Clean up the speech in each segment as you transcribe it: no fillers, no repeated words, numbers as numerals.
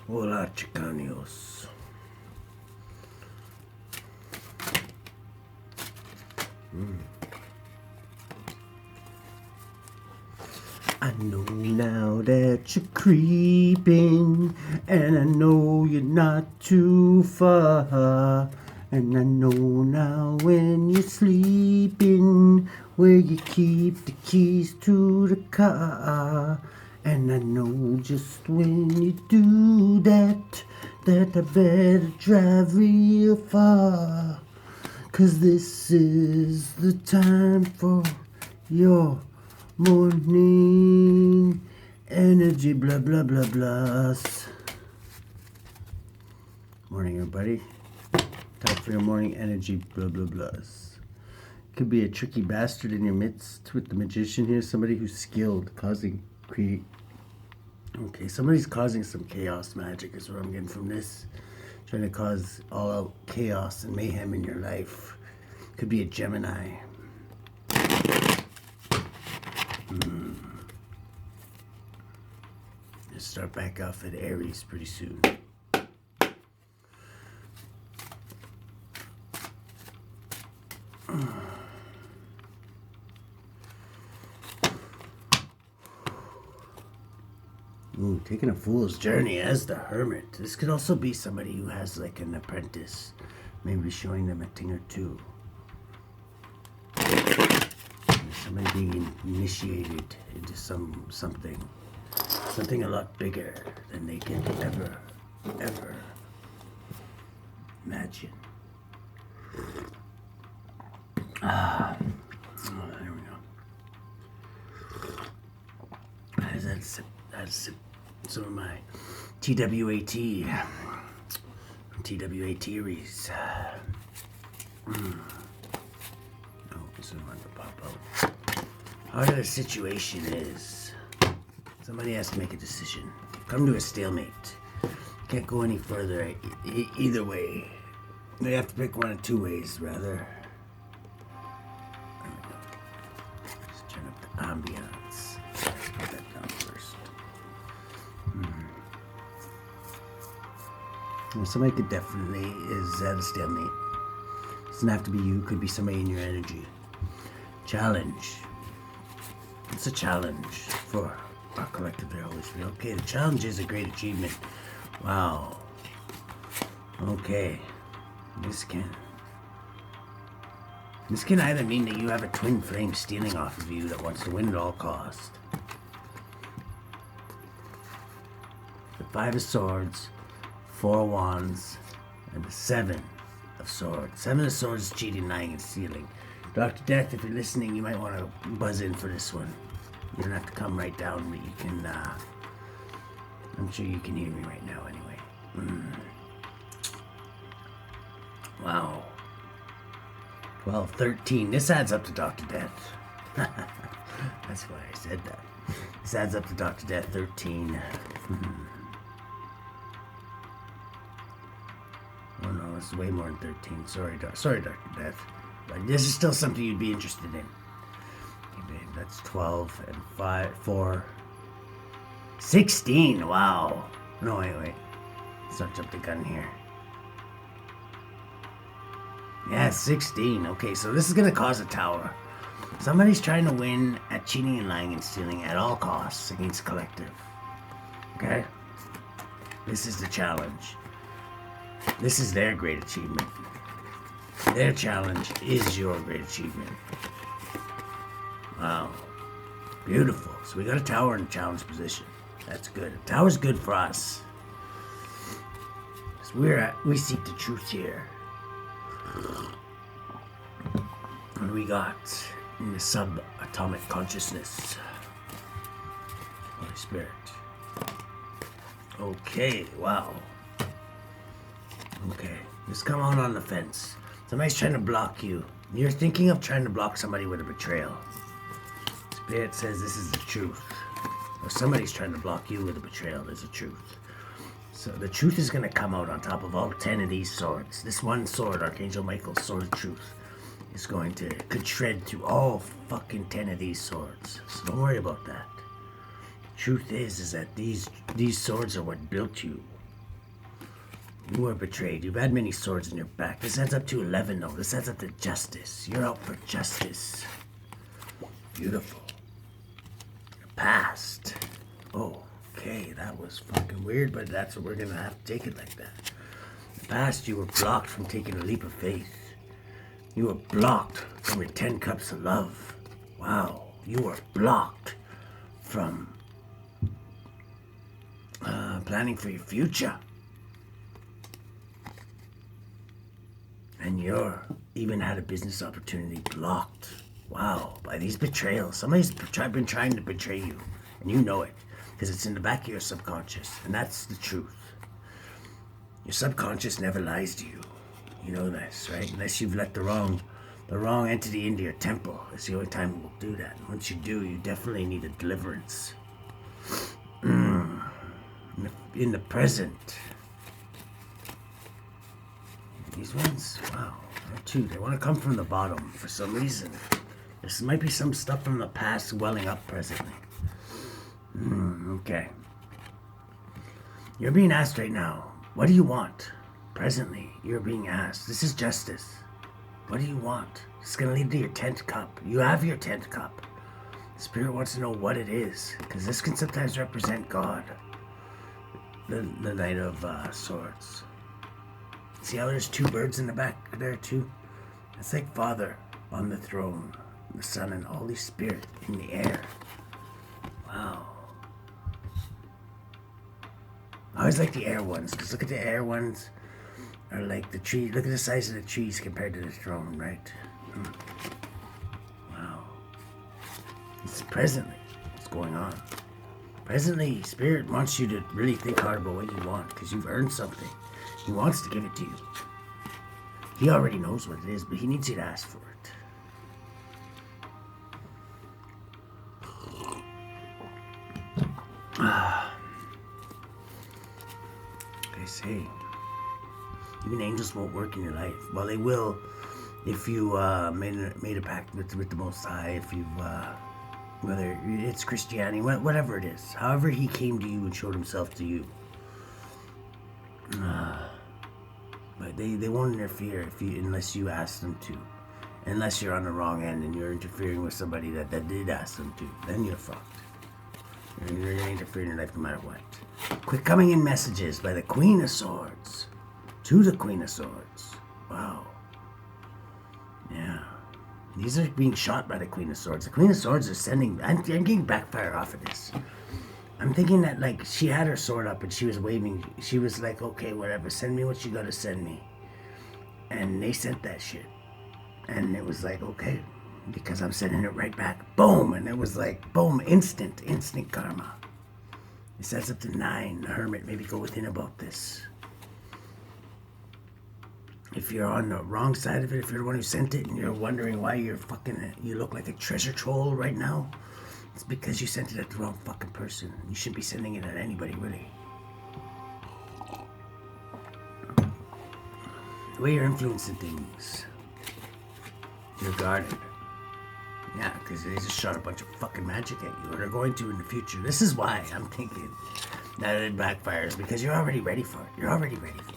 Hola, chicanos. I know now that you're creeping, and I know you're not too far. And I know now when you're sleeping, where you keep the keys to the car. And I know just when you do that, that I better drive real far. 'Cause this is the time for your morning energy bloubloublass. Morning, everybody. Time for your morning energy bloubloublass. Could be a tricky bastard in your midst with the magician here. Somebody who's skilled create. Okay, somebody's causing some chaos magic is what I'm getting from this. Trying to cause all out chaos and mayhem in your life. Could be a Gemini. Let's start back off at Aries pretty soon. Ooh, taking a fool's journey as the hermit. This could also be somebody who has like an apprentice. Maybe showing them a thing or two. Somebody being initiated into something a lot bigger than they can ever imagine. There we go. That's some of my TWAT TWATeries. Oh, this one wants to pop out. Part of the situation is somebody has to make a decision. Come to a stalemate. Can't go any further either way. They have to pick one of two ways, rather. Just turn up the ambiance. Let's put that down first. Somebody could definitely is at a stalemate. Doesn't have to be you. Could be somebody in your energy. Challenge. It's a challenge for our collective there, Holy Spirit. Okay, the challenge is a great achievement. Wow. Okay. This can either mean that you have a twin flame stealing off of you that wants to win at all cost. The 5 of Swords, 4 of Wands, and the 7 of Swords. 7 of Swords is cheating, lying, and stealing. Dr. Death, if you're listening, you might want to buzz in for this one. You don't have to come right down, but you can, I'm sure you can hear me right now anyway. Wow. 12, 13. This adds up to Dr. Death. That's why I said that. This adds up to Dr. Death, 13. Oh no, it's way more than 13. Sorry, Dr. Death. But this is still something you'd be interested in. Okay, that's 12 and 5, 4, 16. Wow. No, wait. Let's not jump the gun here. Yeah, 16. Okay, so this is going to cause a tower. Somebody's trying to win at cheating and lying and stealing at all costs against collective. Okay? This is the challenge. This is their great achievement. Their challenge is your great achievement. Wow. Beautiful. So we got a tower in a challenge position. That's good. A tower's good for us. So we seek the truth here. What do we got in the subatomic consciousness? Holy Spirit. Okay, wow. Okay, just come on the fence. Somebody's trying to block you. You're thinking of trying to block somebody with a betrayal. Spirit says this is the truth. Or somebody's trying to block you with a betrayal. There's a truth. So the truth is going to come out on top of all 10 of these swords. This one sword, Archangel Michael's sword of truth, could shred through all fucking 10 of these swords. So don't worry about that. Truth is that these swords are what built you. You were betrayed. You've had many swords in your back. This adds up to 11, though. This adds up to justice. You're out for justice. Beautiful. Your past. Oh, okay. That was fucking weird, but that's what we're going to have to take it like that. In the past, you were blocked from taking a leap of faith. You were blocked from your 10 cups of love. Wow. You were blocked from planning for your future. And you're even had a business opportunity blocked. Wow, by these betrayals. Somebody's been trying to betray you, and you know it, because it's in the back of your subconscious, and that's the truth. Your subconscious never lies to you. You know this, right? Unless you've let the wrong entity into your temple. It's the only time it will do that. And once you do, you definitely need a deliverance. In the present. These ones, wow, they're two. They want to come from the bottom for some reason. This might be some stuff from the past welling up presently. Okay. You're being asked right now, what do you want? Presently, you're being asked. This is justice. What do you want? It's going to lead to your 10th cup. You have your 10th cup. Spirit wants to know what it is, because this can sometimes represent God. The Knight of Swords. See how there's two birds in the back there too? It's like Father on the throne, the Son and Holy Spirit in the air. Wow. I always like the air ones, because look at the air ones are like the tree. Look at the size of the trees compared to the throne, right? Wow. This is presently what's going on. Presently, Spirit wants you to really think hard about what you want, because you've earned something. He wants to give it to you. He already knows what it is, but he needs you to ask for it. They say, even angels won't work in your life. Well, they will if you made a pact with the Most High, if you've, whether it's Christianity, whatever it is. However he came to you and showed himself to you. But they won't interfere unless you ask them to. Unless you're on the wrong end and you're interfering with somebody that did ask them to. Then you're fucked. You're going to interfere in your life no matter what. Quit coming in messages by the Queen of Swords. To the Queen of Swords. Wow. Yeah. These are being shot by the Queen of Swords. The Queen of Swords is sending... I'm getting backfire off of this. I'm thinking that, like, she had her sword up and she was waving. She was like, okay, whatever, send me what you gotta send me. And they sent that shit. And it was like, okay, because I'm sending it right back. Boom! And it was like, boom, instant karma. It sets up to 9. The Hermit, maybe go within about this. If you're on the wrong side of it, if you're the one who sent it and you're wondering why you look like a treasure troll right now, it's because you sent it at the wrong fucking person. You shouldn't be sending it at anybody, really. The way you're influencing things, you're guarded. Yeah, because they just shot a bunch of fucking magic at you, or they're going to in the future. This is why I'm thinking that it backfires, because you're already ready for it. You're already ready for it.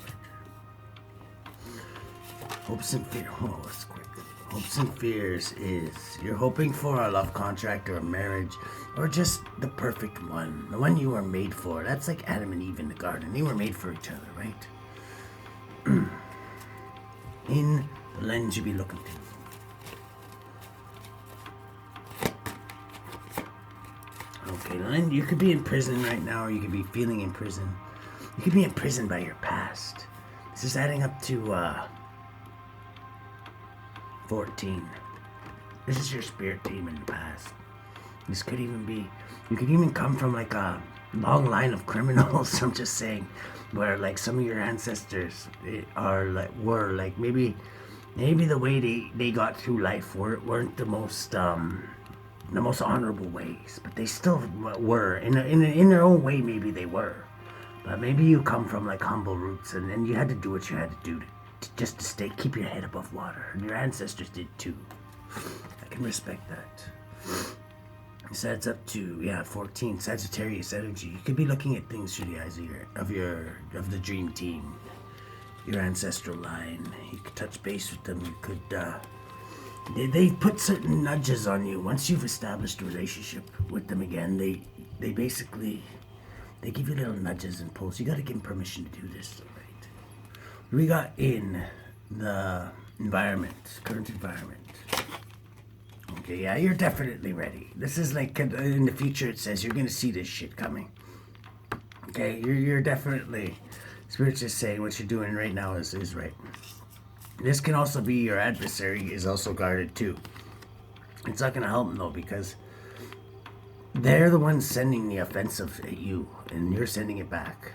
Hopes and fears. Oh, that's quick. Hopes and fears is you're hoping for a love contract or a marriage or just the perfect one, the one you were made for. That's like Adam and Eve in the garden. They were made for each other, right? In the lens you be looking through. Okay, Len, you could be in prison right now, or you could be feeling in prison. You could be in prison by your past. This is adding up to 14. This is your spirit team in the past. This could even be, you could even come from like a long line of criminals. I'm just saying, where like some of your ancestors were like maybe the way they got through life weren't the most honorable ways, but they still were in their own way. Maybe they were, but maybe you come from like humble roots, and then you had to do what you had to do just to keep your head above water, and your ancestors did too. I can respect that. This adds up to 14 Sagittarius energy. You could be looking at things through the eyes of the dream team. your ancestral line. You could touch base with them. You could, they put certain nudges on you. Once you've established a relationship with them again, they basically, they give you little nudges and pulls. You got to give them permission to do this, right? We got in the environment, current environment. Okay, yeah, you're definitely ready. This is like, in the future it says you're going to see this shit coming. Okay, you're definitely, Spirit's just saying what you're doing right now is right. This can also be your adversary is also guarded too. It's not going to help them though, because they're the ones sending the offensive at you, and you're sending it back.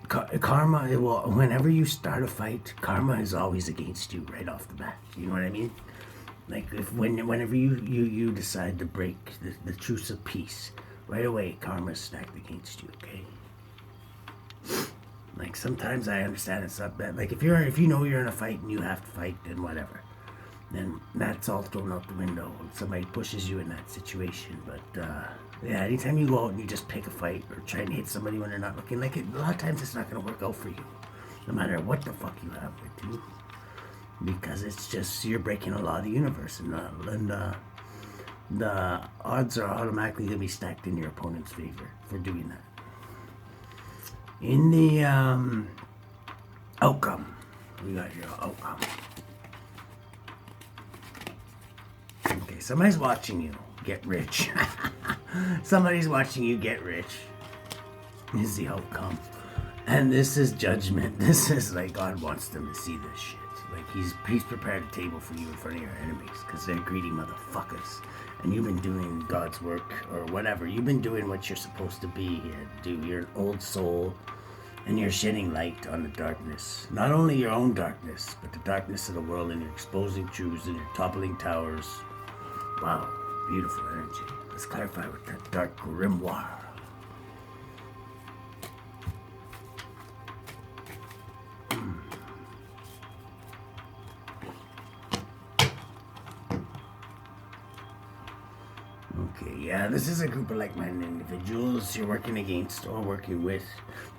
Karma, whenever you start a fight, karma is always against you right off the bat. You know what I mean? Like whenever you decide to break the truce of peace, right away karma's stacked against you. Okay. Like sometimes I understand it's not bad. Like if you know you're in a fight and you have to fight, then whatever. Then that's all thrown out the window. Somebody pushes you in that situation. But yeah, anytime you go out and you just pick a fight or try and hit somebody when they're not looking, like a lot of times it's not going to work out for you, no matter what the fuck you have with you, because it's just you're breaking a law of the universe, and the odds are automatically going to be stacked in your opponent's favor for doing that. In the outcome, we got your outcome. Okay, somebody's watching you get rich. Somebody's watching you get rich. This is the outcome. And this is judgment. This is like God wants them to see this shit. Like he's prepared a table for you in front of your enemies, because they're greedy motherfuckers. And you've been doing God's work or whatever. You've been doing what you're supposed to be here. You're an old soul, and you're shedding light on the darkness. Not only your own darkness, but the darkness of the world, and you're exposing truths, and you're toppling towers. Wow, beautiful energy. Let's clarify with that dark grimoire. Okay, yeah, this is a group of like-minded individuals you're working against or working with.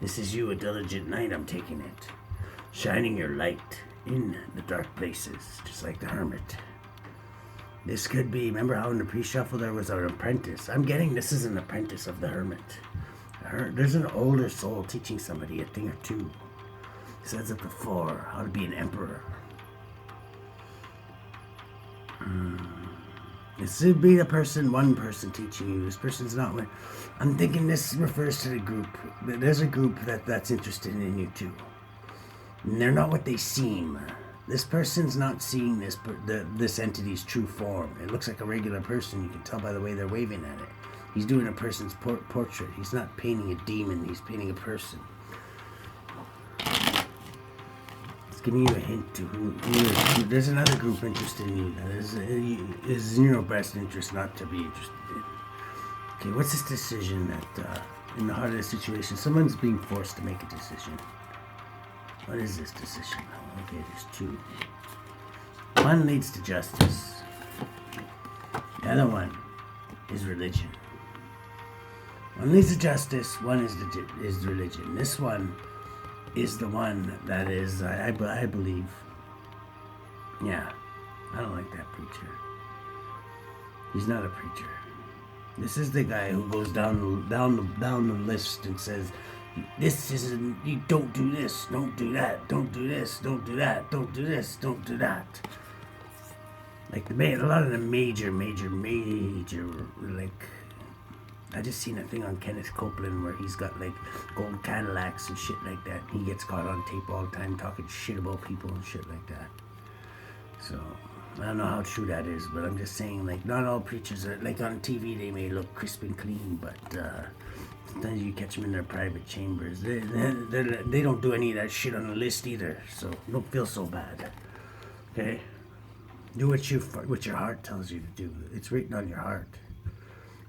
This is you, a diligent knight, I'm taking it. Shining your light in the dark places, just like the hermit. This could be, remember how in the pre-shuffle there was an apprentice? I'm getting this is an apprentice of the hermit. There's an older soul teaching somebody a thing or two. It says it before, how to be an emperor. This would be the person, one person teaching you. This person's not. I'm thinking this refers to the group. There's a group that's interested in you too. And they're not what they seem. This person's not seeing this entity's true form. It looks like a regular person. You can tell by the way they're waving at it. He's doing a person's portrait. He's not painting a demon. He's painting a person. It's giving you a hint to who there's another group interested in you. That is in your best interest not to be interested in. Okay, what's this decision that, in the heart of the situation, someone's being forced to make a decision. What is this decision? Okay, there's two. One leads to justice. The other one is religion. One leads to justice, one is religion. This one is the one that is, I believe, yeah, I don't like that preacher. He's not a preacher. This is the guy who goes down the list and says, this isn't, you don't do this, don't do that, don't do this, don't do that, don't do this, don't do that. Like a lot of the major, like, I just seen a thing on Kenneth Copeland where he's got like gold Cadillacs and shit like that. He gets caught on tape all the time talking shit about people and shit like that. So, I don't know how true that is, but I'm just saying, like, not all preachers are, like, on TV they may look crisp and clean, but sometimes you catch them in their private chambers. They don't do any of that shit on the list either, so don't feel so bad. Okay? Do what your heart tells you to do. It's written on your heart.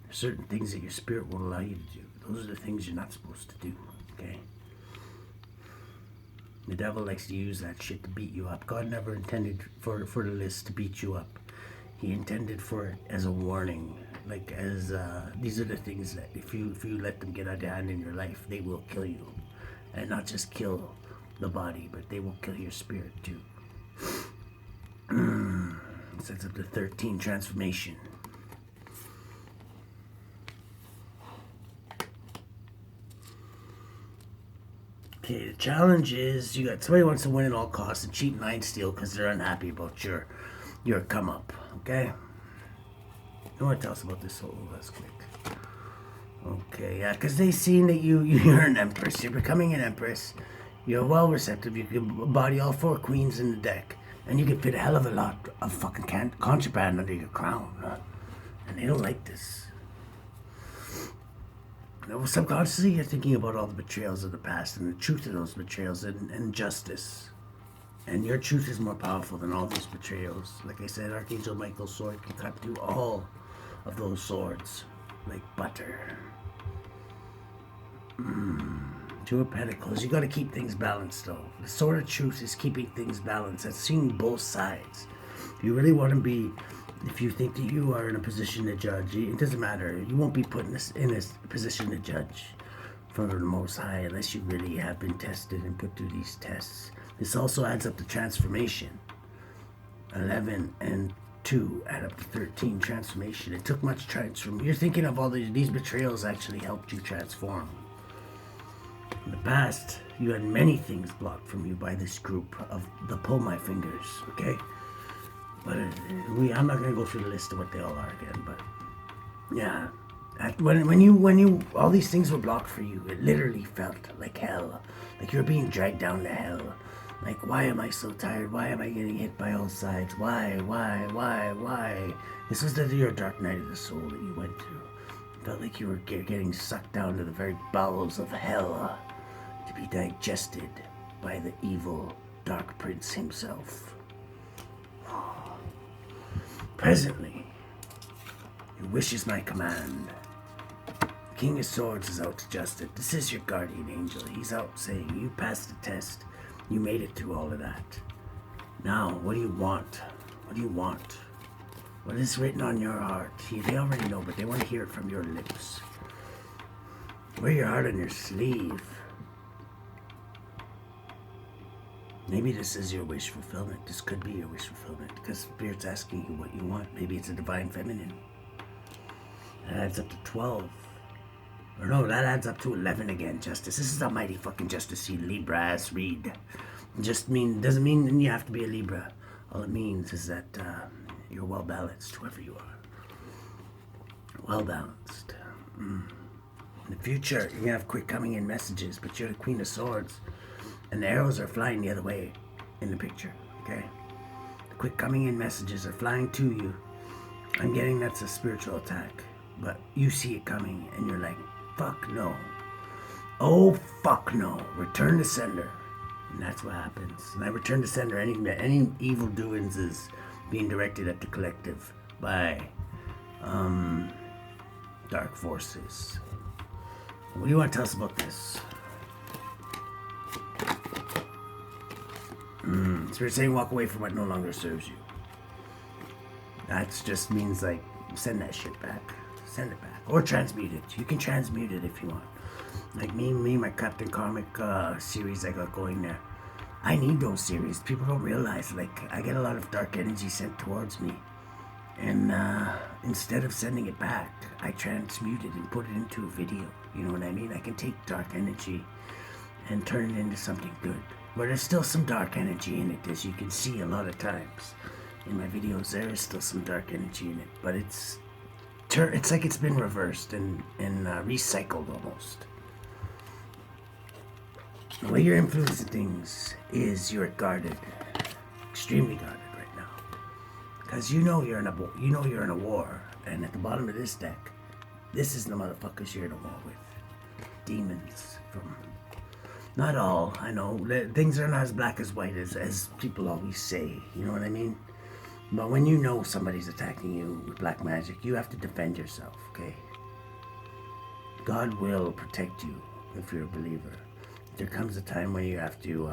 There's certain things that your spirit won't allow you to do. Those are the things you're not supposed to do. Okay? The devil likes to use that shit to beat you up. God never intended for the list to beat you up. He intended for it as a warning. Like, as these are the things that if you let them get out of hand in your life, they will kill you. And not just kill the body, but they will kill your spirit too. Sets up the 13 transformation. Okay, the challenge is you got somebody wants to win at all costs and cheat, lie, and steal because they're unhappy about your come up. Okay. You want to tell us about this soul? That's quick. Okay, yeah, because they seen that you're an empress. You're becoming an empress. You're well receptive. You can body all 4 queens in the deck, and you can fit a hell of a lot of fucking contraband under your crown. And they don't like this. Now, subconsciously, you're thinking about all the betrayals of the past and the truth of those betrayals and justice. And your truth is more powerful than all those betrayals. Like I said, Archangel Michael's sword can cut through all of those swords like butter. Two of Pentacles. You got to keep things balanced, though. The sword of truth is keeping things balanced. That's seeing both sides. If you really want to be, if you think that you are in a position to judge, it doesn't matter. You won't be put in this position to judge from the Most High unless you really have been tested and put through these tests. This also adds up to transformation. 11 and 2 add up to 13 transformation. It took much transformation. You're thinking of all these betrayals actually helped you transform. In the past, you had many things blocked from you by this group of the pull my fingers, okay? But I'm not going to go through the list of what they all are again, but yeah. When you all these things were blocked for you, it literally felt like hell. Like you were being dragged down to hell. Like, why am I so tired? Why am I getting hit by all sides? Why? This was your dark night of the soul that you went through. It felt like you were getting sucked down to the very bowels of hell to be digested by the evil Dark Prince himself. Presently, your wish is my command. The King of Swords is out to justice. This is your guardian angel. He's out saying, you passed the test. You made it through all of that. Now, what do you want? What do you want? What is written on your heart? They already know, but they want to hear it from your lips. Wear your heart on your sleeve. Maybe this is your wish fulfillment. This could be your wish fulfillment because Spirit's asking you what you want. Maybe it's a divine feminine. That adds up to 12. Or no, that adds up to 11 again, Justice. This is a mighty fucking Justice you Libra-ass read. Doesn't mean you have to be a Libra. All it means is that you're well-balanced, whoever you are. Well-balanced. In the future, you're going to have quick coming in messages, but you're the Queen of Swords. And the arrows are flying the other way in the picture, okay? The quick coming in messages are flying to you. I'm getting that's a spiritual attack, but you see it coming and you're like, fuck no. Oh, fuck no. Return to sender. And that's what happens. And I return to sender. Any evil doings is being directed at the collective by dark forces. What do you want to tell us about this? Spirit saying walk away from what no longer serves you. That just means like send that shit back. Send it back. Or transmute it. You can transmute it if you want. Like me, my Captain Karmic series I got going there. I need those series. People don't realize, like, I get a lot of dark energy sent towards me. And instead of sending it back, I transmute it and put it into a video. You know what I mean? I can take dark energy and turn it into something good. But there's still some dark energy in it, as you can see a lot of times. In my videos, there is still some dark energy in it. But it's like it's been reversed and recycled almost. The way you're influencing things is you're guarded, extremely guarded right now, because you know you're in a war, and at the bottom of this deck, this is the motherfuckers you're in a war with, demons from. Not all, I know things are not as black as white as people always say. You know what I mean? But when you know somebody's attacking you with black magic, you have to defend yourself. Okay? God will protect you if you're a believer. There comes a time when you have to,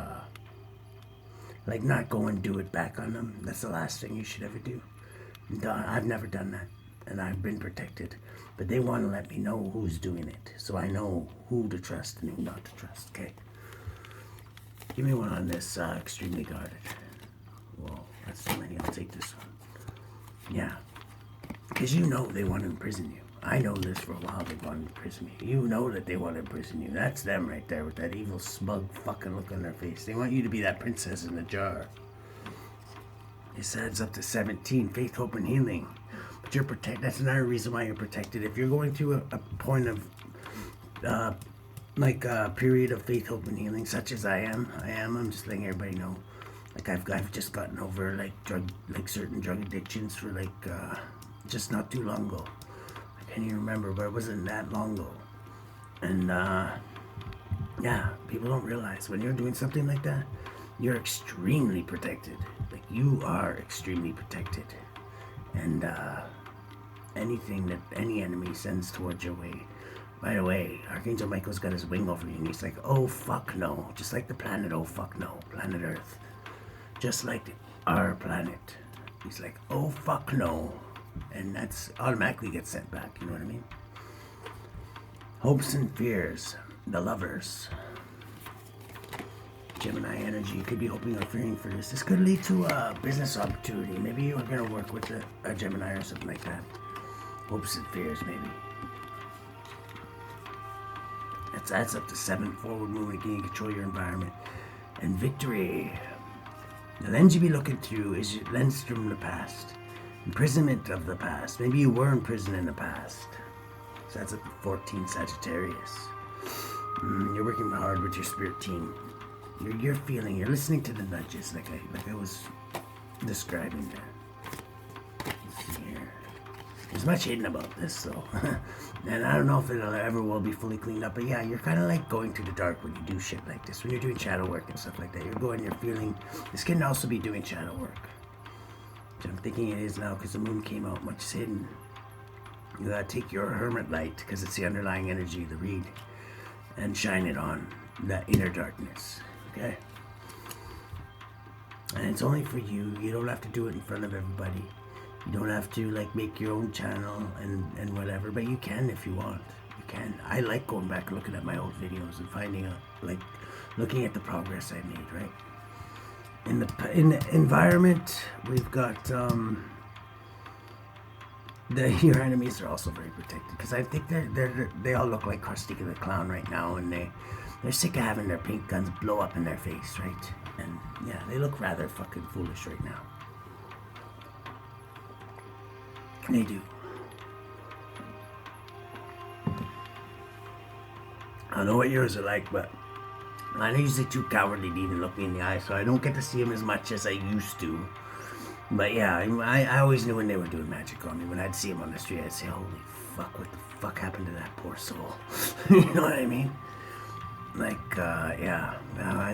like, not go and do it back on them. That's the last thing you should ever do. I've never done that, and I've been protected. But they want to let me know who's doing it, so I know who to trust and who not to trust, okay? Give me one on this, extremely guarded. Whoa, that's so many. I'll take this one. Yeah. Because you know they want to imprison you. I know this for a while. They want to imprison me. You know that they want to imprison you. That's them right there with that evil, smug fucking look on their face. They want you to be that princess in the jar. It says up to 17. Faith, hope, and healing. But you're protected. That's another reason why you're protected. If you're going through a point of, like a period of faith, hope, and healing, such as I am. I'm just letting everybody know. Like I've just gotten over like certain drug addictions for just not too long ago. I can't even remember, but it wasn't that long ago. And yeah, people don't realize when you're doing something like that, you're extremely protected. Like you are extremely protected. And anything that any enemy sends towards your way. By the way, Archangel Michael's got his wing over you and he's like, oh fuck no. Just like the planet, oh fuck no. Planet Earth. Just like our planet. He's like, oh fuck no. And that's automatically gets sent back, you know what I mean? Hopes and fears. The lovers. Gemini energy. You could be hoping or fearing for this. This could lead to a business opportunity. Maybe you're going to work with a Gemini or something like that. Hopes and fears, maybe. That's up to 7. Forward movement, gain control of your environment. And victory. The lens you be looking through is your lens from the past. Imprisonment of the past. Maybe you were in prison in the past. So that's up to 14, Sagittarius. You're working hard with your spirit team. You're feeling, you're listening to the nudges like I was describing there. Let's see here. There's much hidden about this though. And I don't know if it'll ever will be fully cleaned up, but yeah, you're kind of like going to the dark when you do shit like this. When you're doing shadow work and stuff like that, you're feeling, this can also be doing shadow work. Which I'm thinking it is now because the moon came out, much is hidden. You gotta take your hermit light, because it's the underlying energy of the read, and shine it on that inner darkness, okay? And it's only for you. You don't have to do it in front of everybody. You don't have to like make your own channel and whatever, but you can if you want. You can. I like going back and looking at my old videos and finding out, like, looking at the progress I made, right? In the environment, we've got your enemies are also very protected, because I think they all look like Krusty the Clown right now, and they're sick of having their paint guns blow up in their face, right? And yeah, they look rather fucking foolish right now. They do. I don't know what yours are like, but I'm usually too cowardly to even look me in the eye, so I don't get to see them as much as I used to. But yeah, I always knew when they were doing magic on me. When I'd see them on the street, I'd say, holy fuck, what the fuck happened to that poor soul? You know what I mean? Like, yeah,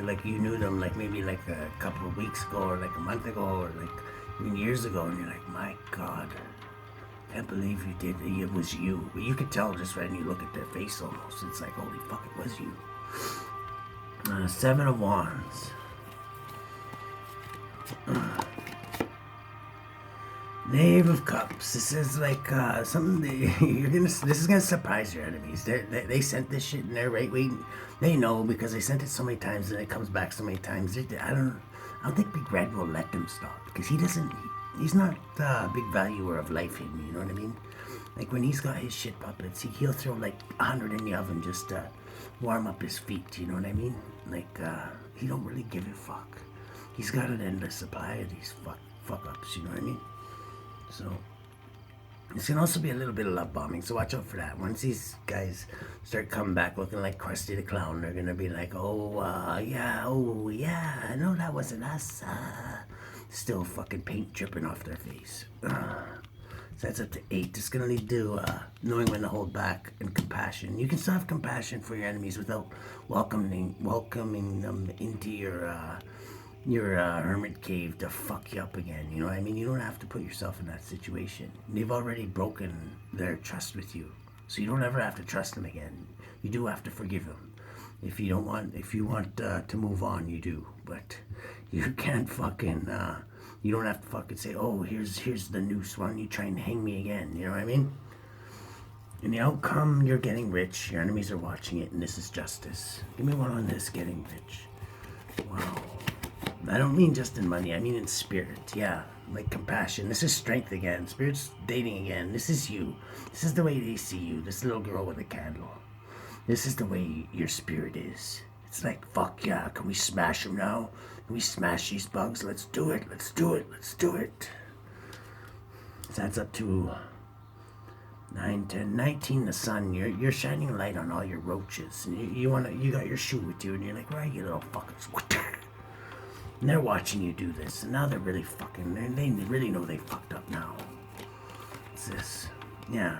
like you knew them like maybe like a couple of weeks ago, or like a month ago, or like even years ago, and you're like, my God, can't believe you did, it was you. But you could tell just when you look at their face almost, it's like, holy fuck, it was you. 7 of Wands. Knave of Cups. This is like something that this is gonna surprise your enemies. They sent this shit and they're right waiting. They know because they sent it so many times and it comes back so many times. I don't think Big Red will let them stop, because he's not a big valuer of life hidden. You know what I mean? Like when he's got his shit puppets, he'll throw like 100 in the oven just to warm up his feet. You know what I mean? Like he don't really give a fuck. He's got an endless supply of these fuck ups. You know what I mean? So, this can also be a little bit of love bombing, so watch out for that. Once these guys start coming back looking like Krusty the Clown, they're gonna be like, oh yeah, no, that wasn't us. Still fucking paint dripping off their face. So that's up to 8. It's gonna lead to knowing when to hold back and compassion. You can still have compassion for your enemies without welcoming them into your hermit cave to fuck you up again. You know what I mean? You don't have to put yourself in that situation. They've already broken their trust with you, so you don't ever have to trust them again. You do have to forgive them. If you want to move on, you do. But you can't fucking. You don't have to fucking say, oh, here's the noose. Why don't you try and hang me again? You know what I mean? In the outcome, you're getting rich. Your enemies are watching it, and this is justice. Give me one on this, getting rich. Wow. I don't mean just in money. I mean in spirit. Yeah. Like compassion. This is strength again. Spirit's dating again. This is you. This is the way they see you. This little girl with a candle. This is the way your spirit is. It's like, fuck yeah. Can we smash them now? Can we smash these bugs? Let's do it. Let's do it. Let's do it. This adds up to 9, 10, 19. The sun. You're shining light on all your roaches. And you got your shoe with you, and you're like, right, you little fuckers. And they're watching you do this, and now they're really fucking. They really know they fucked up now. What's this? Yeah.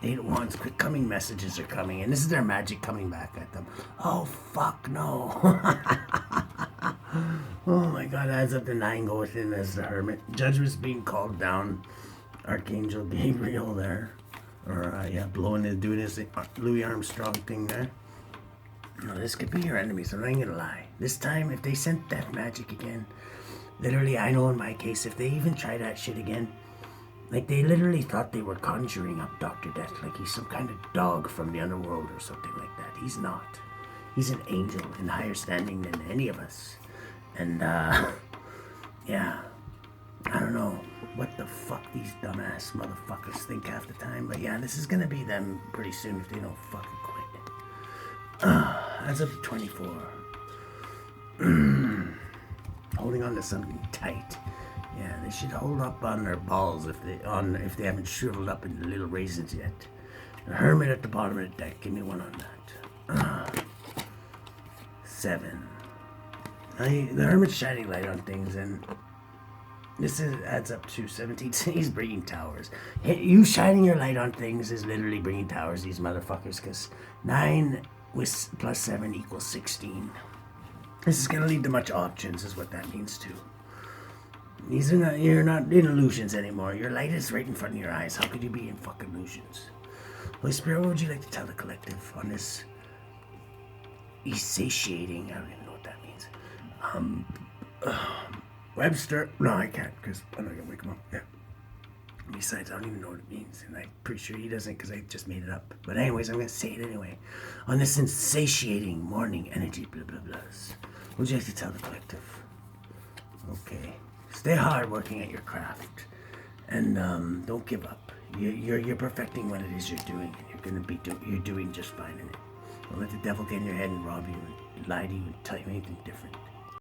8 of Wands, quick coming messages are coming, and this is their magic coming back at them. Oh fuck no. Oh my god, adds up to 9, go within as the Hermit. Judgment's being called down. Archangel Gabriel there. Or yeah, doing his Louis Armstrong thing there. No, this could be your enemies, I'm not gonna lie. This time, if they sent death magic again, literally, I know in my case, if they even try that shit again, like they literally thought they were conjuring up Dr. Death, like he's some kind of dog from the underworld or something like that. He's not. He's an angel in higher standing than any of us. And, yeah, I don't know what the fuck these dumbass motherfuckers think half the time, but yeah, this is gonna be them pretty soon if they don't fucking quit. That's up to 24. Holding on to something tight. Yeah, they should hold up on their balls if they haven't shriveled up into little raisins yet. The Hermit at the bottom of the deck. Give me one on that. 7. Now the Hermit's shining light on things, and this adds up to 17. He's bringing towers. You shining your light on things is literally bringing towers, these motherfuckers, because 9 with plus 7 equals 16. This is going to lead to much options, is what that means too. You're not in illusions anymore. Your light is right in front of your eyes. How could you be in fucking illusions? Holy Spirit, what would you like to tell the collective on this satiating? I don't even know what that means. Webster? No, I can't, because I'm not going to wake him up. Yeah. Besides, I don't even know what it means, and I'm pretty sure he doesn't, because I just made it up. But anyways, I'm going to say it anyway. On this insatiating morning energy Bloubloublass, what would you like to tell the collective? Okay. Stay hard working at your craft, and don't give up. You're perfecting what it is you're doing, and you're doing just fine in it. Don't let the devil get in your head and rob you and lie to you and tell you anything different.